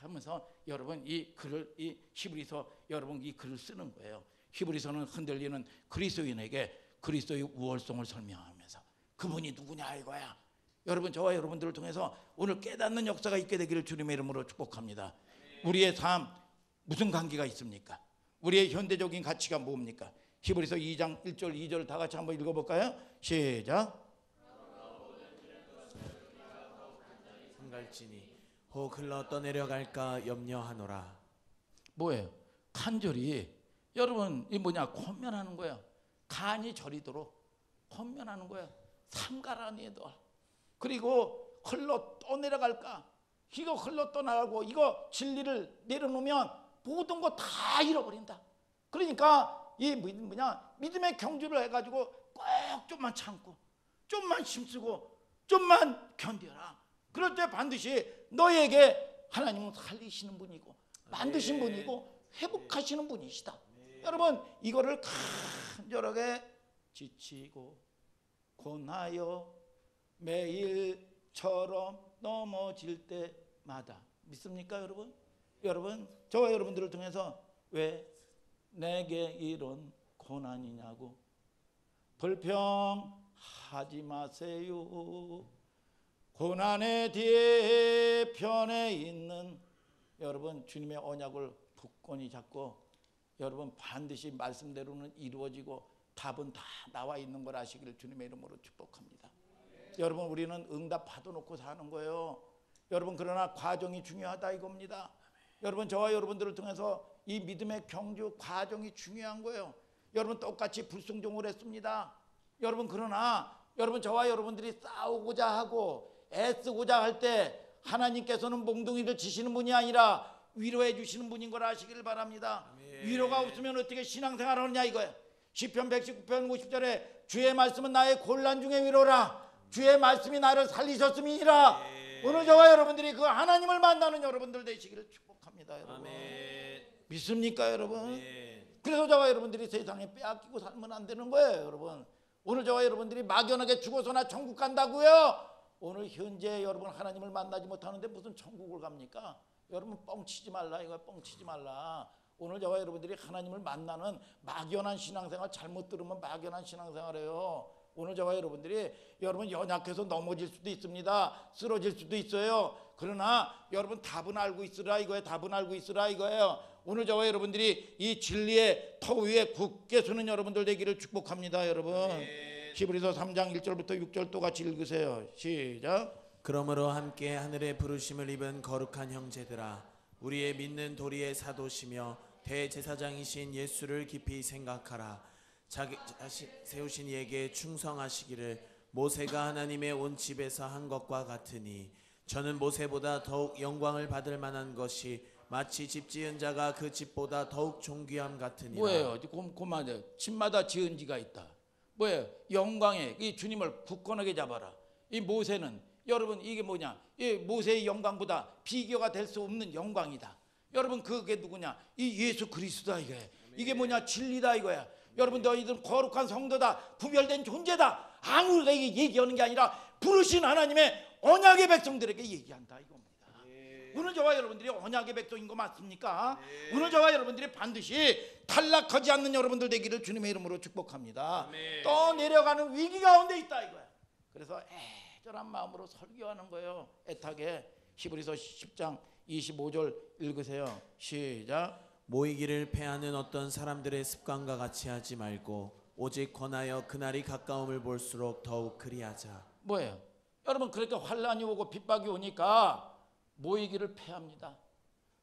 하면서 여러분 이 글을 히브리서 여러분 이 글을 쓰는 거예요. 히브리서는 흔들리는 그리스도인에게 그리스도의 우월성을 설명하면서 그분이 누구냐 이거야. 여러분 저와 여러분들을 통해서 오늘 깨닫는 역사가 있게 되기를 주님의 이름으로 축복합니다. 우리의 삶 무슨 관계가 있습니까? 우리의 현대적인 가치가 뭡니까? 히브리서 2장 1절 2절 다 같이 한번 읽어볼까요? 시작. 상갈지니 혹 흘러 떠내려갈까 염려하노라. 뭐예요? 간절히 여러분 이 뭐냐 권면하는 거예요. 간이 저리도록 권면하는 거예요. 삼가라니에도 그리고 흘러 떠내려갈까? 이거 흘러 떠나가고 이거 진리를 내려놓으면 모든 거 다 잃어버린다. 그러니까 이 뭐냐 믿음의 경주를 해가지고 꼭 좀만 참고 좀만 힘쓰고 좀만 견뎌라. 그럴 때 반드시 너에게 하나님은 살리시는 분이고 만드신 분이고 회복하시는 분이시다. 여러분 이거를 간절하게 지치고 고나여 매일처럼 넘어질 때마다 믿습니까 여러분? 여러분 저와 여러분들을 통해서 왜 내게 이런 고난이냐고 불평하지 마세요. 고난의 뒤편에 있는 여러분 주님의 언약을 굳건히 잡고 여러분 반드시 말씀대로는 이루어지고 답은 다 나와 있는 걸 아시기를 주님의 이름으로 축복합니다. 여러분 우리는 응답 받아놓고 사는 거예요. 여러분 그러나 과정이 중요하다 이겁니다. 여러분 저와 여러분들을 통해서 이 믿음의 경주 과정이 중요한 거예요. 여러분 똑같이 불순종을 했습니다. 여러분 그러나 여러분 저와 여러분들이 싸우고자 하고 애쓰고자 할 때 하나님께서는 몽둥이를 치시는 분이 아니라 위로해 주시는 분인 걸 아시기를 바랍니다. 위로가 없으면 어떻게 신앙생활을 하느냐 이거예요. 시편 119편 50절에 주의 말씀은 나의 곤란 중에 위로라. 주의 말씀이 나를 살리셨음이니라. 오늘 저와 여러분들이 그 하나님을 만나는 여러분들 되시기를 축복합니다. 여러분 믿습니까 여러분? 그래서 저와 여러분들이 세상에 빼앗기고 살면 안 되는 거예요. 여러분 오늘 저와 여러분들이 막연하게 죽어서나 천국 간다고요? 오늘 현재 여러분 하나님을 만나지 못하는데 무슨 천국을 갑니까? 여러분 뻥치지 말라 이거 뻥치지 말라. 오늘 저와 여러분들이 하나님을 만나는 막연한 신앙생활 잘못 들으면 막연한 신앙생활이에요. 오늘 저와 여러분들이 여러분 연약해서 넘어질 수도 있습니다. 쓰러질 수도 있어요. 그러나 여러분 답은 알고 있으라 이거예요. 답은 알고 있으라 이거예요. 오늘 저와 여러분들이 이 진리의 터 위에 굳게 서는 여러분들 되기를 축복합니다. 여러분 히브리서 3장 1절부터 6절 또 같이 읽으세요. 시작. 그러므로 함께 하늘의 부르심을 입은 거룩한 형제들아 우리의 믿는 도리의 사도시며 대제사장이신 예수를 깊이 생각하라. 자기 자신 세우신 이에게 충성하시기를 모세가 하나님의 온 집에서 한 것과 같으니 저는 모세보다 더욱 영광을 받을 만한 것이 마치 집 지은 자가 그 집보다 더욱 존귀함 같으니라. 뭐예요? 그만해. 집마다 지은 지가 있다. 뭐예요? 영광의 이 주님을 굳건하게 잡아라. 이 모세는 여러분 이게 뭐냐? 이 모세의 영광보다 비교가 될 수 없는 영광이다. 여러분 그게 누구냐? 이 예수 그리스도다 이거야. 이게 뭐냐? 진리다 이거야. 여러분 너희들은 거룩한 성도다. 구별된 존재다. 아무에게 얘기하는 게 아니라 부르신 하나님의 언약의 백성들에게 얘기한다 이겁니다. 오늘 저와 여러분들이 언약의 백성인 거 맞습니까? 오늘 저와 여러분들이 반드시 탈락하지 않는 여러분들 되기를 주님의 이름으로 축복합니다. 또 내려가는 위기 가운데 있다 이거야. 그래서 애절한 마음으로 설교하는 거예요. 애타게 히브리서 10장 25절 읽으세요. 시작. 모이기를 패하는 어떤 사람들의 습관과 같이 하지 말고 오직 권하여 그날이 가까움을 볼수록 더욱 그리하자. 뭐예요? 여러분 그러니까 환란이 오고 핍박이 오니까 모이기를 패합니다.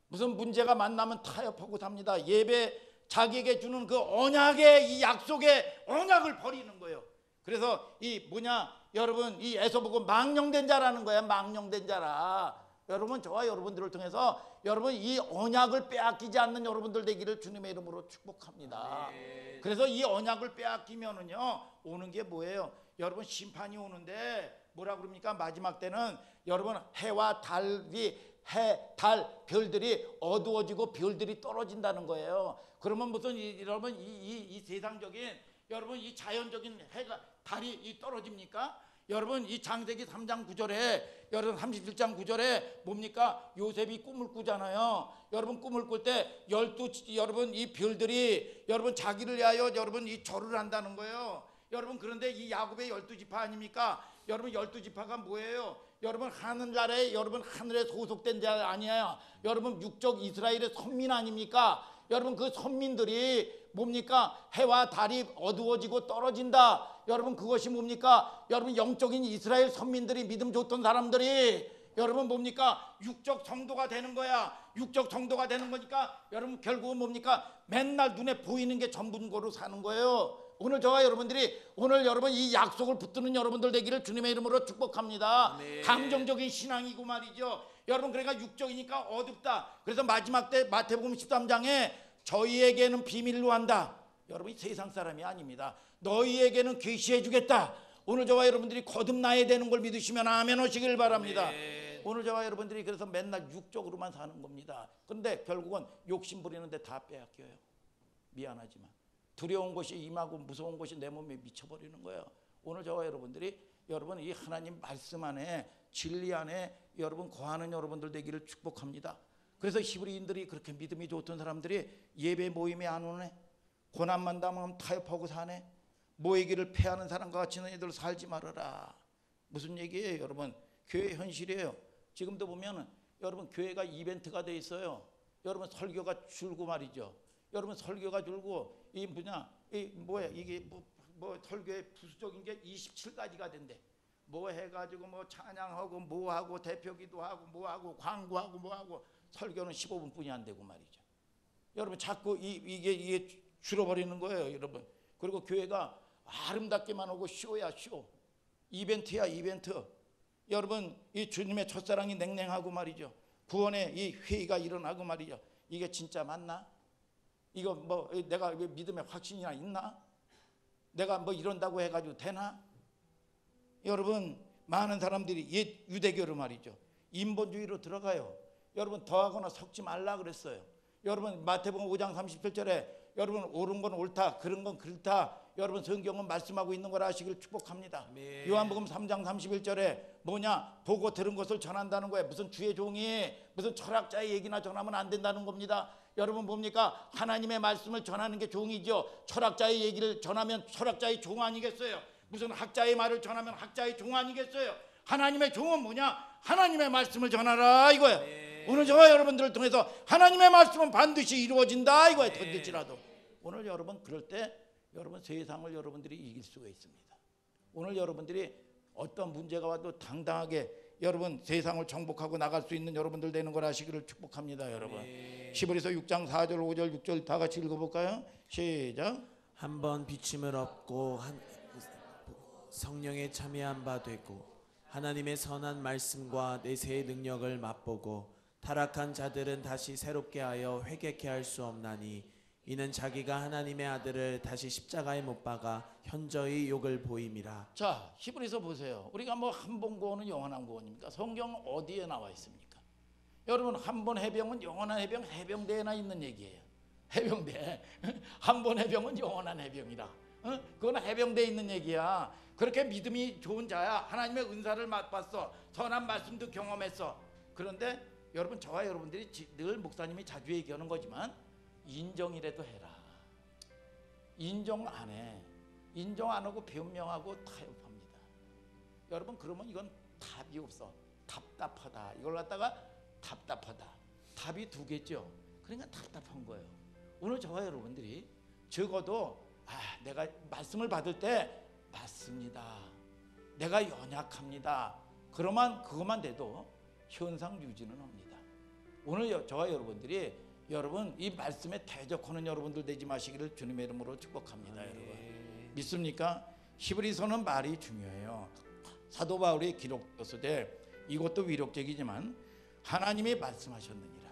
무슨 문제가 만나면 타협하고 삽니다. 예배 자기에게 주는 그 언약의 이 약속의 언약을 버리는 거예요. 그래서 이 뭐냐 여러분 이 에서보고 망령된 자라는 거야. 망령된 자라. 여러분 저와 여러분들을 통해서 여러분 이 언약을 빼앗기지 않는 여러분들 되기를 주님의 이름으로 축복합니다. 그래서 이 언약을 빼앗기면은요 오는 게 뭐예요? 여러분 심판이 오는데 뭐라 그럽니까? 마지막 때는 여러분 해와 달이 달, 별들이 어두워지고 별들이 떨어진다는 거예요. 그러면 무슨 여러분 이 세상적인 여러분 이 자연적인 해가 달이 떨어집니까? 여러분 이 창세기 3장 9절에 여러분 37장 9절에 뭡니까? 요셉이 꿈을 꾸잖아요. 여러분 꿈을 꿀 때 여러분 이 별들이 여러분 자기를 위하여 여러분 이 절을 한다는 거예요. 여러분 그런데 이 야곱의 12지파 아닙니까? 여러분 12지파가 뭐예요? 여러분 하늘나라에 여러분 하늘에 소속된 자 아니에요. 여러분 육적 이스라엘의 선민 아닙니까? 여러분 그 선민들이 뭡니까? 해와 달이 어두워지고 떨어진다. 여러분 그것이 뭡니까? 여러분 영적인 이스라엘 선민들이 믿음 좋던 사람들이 여러분 뭡니까? 육적 성도가 되는 거야. 육적 성도가 되는 거니까 여러분 결국은 뭡니까? 맨날 눈에 보이는 게 전부인 거로 사는 거예요. 오늘 저와 여러분들이 오늘 여러분 이 약속을 붙드는 여러분들 되기를 주님의 이름으로 축복합니다. 아멘. 감정적인 신앙이고 말이죠. 여러분 그러니까 육적이니까 어둡다. 그래서 마지막 때 마태복음 13장에 저희에게는 비밀로 한다. 여러분 이 세상 사람이 아닙니다. 너희에게는 계시해 주겠다. 오늘 저와 여러분들이 거듭나야 되는 걸 믿으시면 아멘 하시길 바랍니다. 아멘. 오늘 저와 여러분들이 그래서 맨날 육적으로만 사는 겁니다. 그런데 결국은 욕심 부리는데 다 빼앗겨요. 미안하지만 두려운 것이 임하고 무서운 것이 내 몸에 미쳐버리는 거예요. 오늘 저와 여러분들이 여러분 이 하나님 말씀 안에 진리 안에 여러분 거하는 여러분들 되기를 축복합니다. 그래서 히브리인들이 그렇게 믿음이 좋던 사람들이 예배 모임에 안 오네. 고난만 당하면 타협하고 사네. 모이기를 패하는 사람과 같이 너희들 살지 말아라. 무슨 얘기예요 여러분? 교회 현실이에요. 지금도 보면 여러분 교회가 이벤트가 돼 있어요. 여러분 설교가 줄고 말이죠. 여러분 설교가 줄고 이 뭐냐 이 뭐야 이게 뭐 설교의 부수적인 게 27가지가 된대. 뭐 해가지고 뭐 찬양하고 뭐 하고 대표기도 하고 뭐 하고 광고하고 뭐 하고 설교는 15분뿐이 안 되고 말이죠. 여러분 자꾸 이게 줄어버리는 거예요 여러분. 그리고 교회가 아름답게만 오고 쇼야 쇼. 이벤트야 이벤트. 여러분 이 주님의 첫사랑이 냉랭하고 말이죠. 구원의 이 회의가 일어나고 말이죠. 이게 진짜 맞나? 이거 뭐 내가 믿음의 확신이나 있나? 내가 뭐 이런다고 해가지고 되나? 여러분 많은 사람들이 옛 유대교로 말이죠. 인본주의로 들어가요. 여러분 더하거나 섞지 말라 그랬어요. 여러분 마태복음 5장 37절에 여러분 옳은 건 옳다 그런 건 그렇다. 여러분 성경은 말씀하고 있는 걸 아시길 축복합니다. 아멘. 요한복음 3장 31절에 뭐냐 보고 들은 것을 전한다는 거예요. 무슨 주의 종이 무슨 철학자의 얘기나 전하면 안 된다는 겁니다. 여러분 뭡니까? 하나님의 말씀을 전하는 게 종이죠. 철학자의 얘기를 전하면 철학자의 종 아니겠어요? 무슨 학자의 말을 전하면 학자의 종 아니겠어요? 하나님의 종은 뭐냐? 하나님의 말씀을 전하라 이거예요. 네. 오늘 저와 여러분들을 통해서 하나님의 말씀은 반드시 이루어진다 이거예요. 네. 던질지라도 오늘 여러분 그럴 때 여러분 세상을 여러분들이 이길 수가 있습니다. 오늘 여러분들이 어떤 문제가 와도 당당하게 여러분 세상을 정복하고 나갈 수 있는 여러분들 되는 걸 아시기를 축복합니다. 여러분 히브리서 6장 4절 5절 6절 다 같이 읽어볼까요? 시작. 한번 비침을 얻고 성령에 참여한 바 되고 하나님의 선한 말씀과 내세의 능력을 맛보고 타락한 자들은 다시 새롭게 하여 회개케 할 수 없나니 이는 자기가 하나님의 아들을 다시 십자가에 못 박아 현저히 욕을 보임이라. 자 히브리서 보세요. 우리가 뭐 한 번 구원은 영원한 구원입니까? 성경 어디에 나와 있습니까? 여러분 한 번 해병은 영원한 해병 해병대에나 있는 얘기예요. 해병대 한 번 해병은 영원한 해병이라. 그건 해병대에 있는 얘기야. 그렇게 믿음이 좋은 자야. 하나님의 은사를 맛봤어. 선한 말씀도 경험했어. 그런데 여러분 저와 여러분들이 늘 목사님이 자주 얘기하는 거지만 인정이라도 해라. 인정 안 해. 인정 안 하고 변명하고 타협합니다. 여러분 그러면 이건 답이 없어. 답답하다. 이걸 갖다가 답답하다. 답이 두 개죠. 그러니까 답답한 거예요. 오늘 저와 여러분들이 적어도 내가 말씀을 받을 때 맞습니다. 내가 연약합니다. 그러면 그것만 돼도 현상 유지는 합니다. 오늘 저와 여러분들이 여러분 이 말씀에 대적하는 여러분들 되지 마시기를 주님의 이름으로 축복합니다. 여러분 믿습니까? 히브리서는 말이 중요해요. 사도 바울이 기록되었으되 이것도 위력적이지만 하나님이 말씀하셨느니라.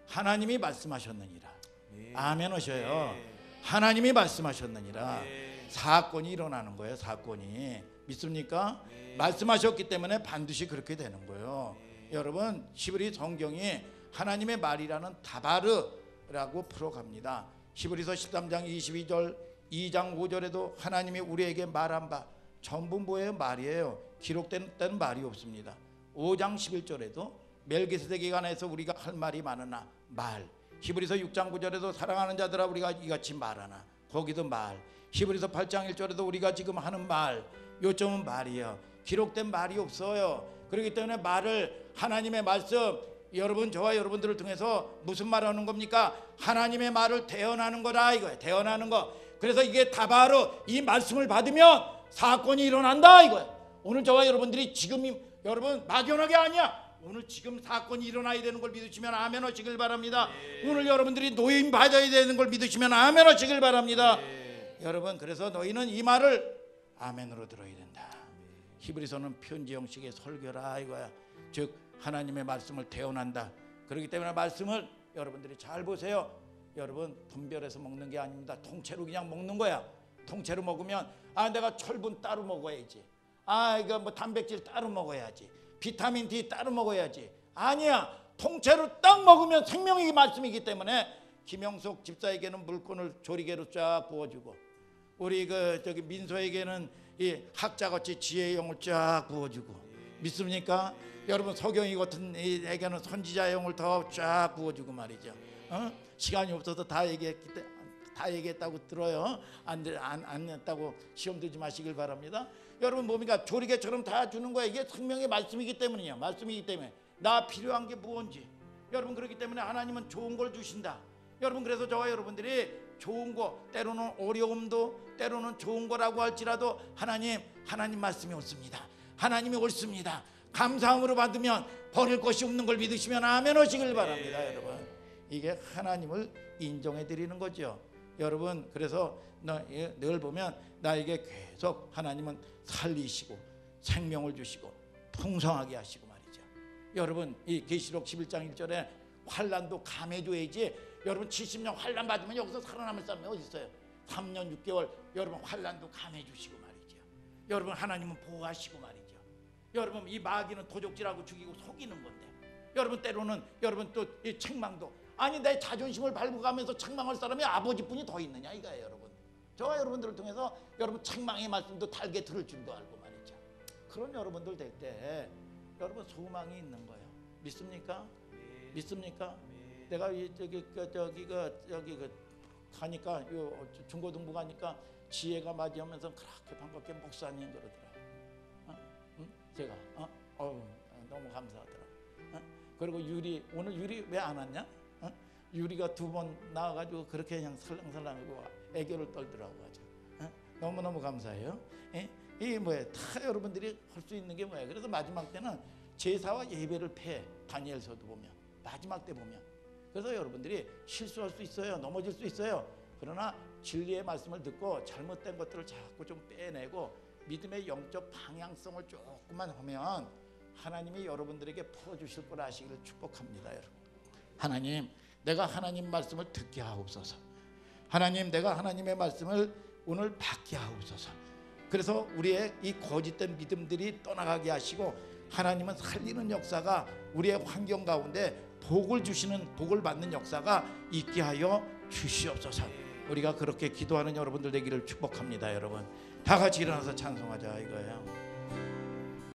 하나님이 말씀하셨느니라. 아멘 하셔요. 하나님이 말씀하셨느니라. 사건이 일어나는 거예요. 사건이. 믿습니까? 말씀하셨기 때문에 반드시 그렇게 되는 거예요. 여러분, 히브리 성경이 하나님의 말이라는 다바르라고 풀어갑니다. 히브리서 13장 22절 2장 5절에도 하나님이 우리에게 말한 바 전부 뭐예요? 말이에요. 기록된 때는 말이 없습니다. 5장 11절에도 멜기세덱에 관해서 우리가 할 말이 많으나 말. 히브리서 6장 9절에도 사랑하는 자들아 우리가 이같이 말하나 거기도 말. 히브리서 8장 1절에도 우리가 지금 하는 말. 요점은 말이에요. 기록된 말이 없어요. 그렇기 때문에 말을 하나님의 말씀, 여러분 저와 여러분들을 통해서 무슨 말을 하는 겁니까? 하나님의 말을 대언하는 거다 이거예요. 대언하는 거. 그래서 이게 다바로 이 말씀을 받으면 사건이 일어난다 이거예요. 오늘 저와 여러분들이 지금 여러분 막연하게 아니야. 오늘 지금 사건이 일어나야 되는 걸 믿으시면 아멘 하시길 바랍니다. 오늘 여러분들이 노임 받아야 되는 걸 믿으시면 아멘 하시길 바랍니다. 여러분, 그래서 너희는 이 말을 아멘으로 들어야 된다. 히브리서는 편지 형식의 설교라 이거야. 즉 하나님의 말씀을 대언한다. 그렇기 때문에 말씀을 여러분들이 잘 보세요. 여러분, 분별해서 먹는 게 아닙니다. 통째로 그냥 먹는 거야. 통째로 먹으면 내가 철분 따로 먹어야지. 이거 뭐 단백질 따로 먹어야지. 비타민 D 따로 먹어야지. 아니야. 통째로 딱 먹으면 생명의 말씀이기 때문에 김영석 집사에게는 물건을 조리개로 쫙 부어주고, 우리 저기 민소에게는 이 학자같이 지혜의 영을 쫙 부어주고, 믿습니까? 여러분 서경이 같은 에게는 선지자의 영을 더 쫙 부어주고 말이죠. 시간이 없어서 다 얘기했다고 들어요. 안 했다고 시험 들지 마시길 바랍니다. 여러분 뭡니까? 조리개처럼 다 주는 거예요. 이게 생명의 말씀이기 때문이에요. 말씀이기 때문에 나 필요한 게 무엇인지. 여러분 그렇기 때문에 하나님은 좋은 걸 주신다. 여러분 그래서 저와 여러분들이 좋은 거, 때로는 어려움도 때로는 좋은 거라고 할지라도 하나님 말씀이 옳습니다. 하나님이 옳습니다. 감사함으로 받으면 버릴 것이 없는 걸 믿으시면 아멘 하시길 바랍니다. 여러분 이게 하나님을 인정해 드리는 거죠. 여러분 그래서 늘 보면 나에게 계속 하나님은 살리시고 생명을 주시고 풍성하게 하시고 말이죠. 여러분 이 계시록 11장 1절에 환난도 감해줘야지. 여러분 70년 환난 받으면 여기서 살아남을 사람이 어디 있어요? 3년 6개월 여러분 환난도 감해주시고 말이죠. 여러분 하나님은 보호하시고 말이죠. 여러분 이 마귀는 도적질하고 죽이고 속이는 건데, 여러분 때로는 여러분 또 이 책망도, 아니 내 자존심을 밟고 가면서 책망할 사람이 아버지뿐이 더 있느냐 이거예요. 여러분 저와 여러분들을 통해서 여러분 책망의 말씀도 달게 들을 줄도 알고 말이죠. 그런 여러분들 될 때 여러분 소망이 있는 거예요. 믿습니까? 믿습니까? 내가 저기 가니까 중고등부 가니까 지혜가 맞이하면서 그렇게 반갑게 목사님 그러더라. 제가 너무 감사하더라. 그리고 오늘 유리 왜 안 왔냐? 유리가 2번 나와가지고 그렇게 그냥 설렁설렁하고 애교를 떨더라고 아주. 너무너무 감사해요. 이게 뭐예요? 다 여러분들이 할 수 있는 게 뭐예요? 그래서 마지막 때는 제사와 예배를 폐해. 다니엘서도 보면 마지막 때 보면. 그래서 여러분들이 실수할 수 있어요. 넘어질 수 있어요. 그러나 진리의 말씀을 듣고 잘못된 것들을 자꾸 좀 빼내고 믿음의 영적 방향성을 조금만 하면 하나님이 여러분들에게 풀어주실 걸 아시기를 축복합니다. 여러분 하나님 내가 하나님 말씀을 듣게 하옵소서. 하나님 내가 하나님의 말씀을 오늘 받게 하옵소서. 그래서 우리의 이 거짓된 믿음들이 떠나가게 하시고 하나님은 살리는 역사가 우리의 환경 가운데 복을 주시는, 복을 받는 역사가 있게 하여 주시옵소서. 우리가 그렇게 기도하는 여러분들 되기를 축복합니다. 여러분 다 같이 일어나서 찬송하자 이거예요.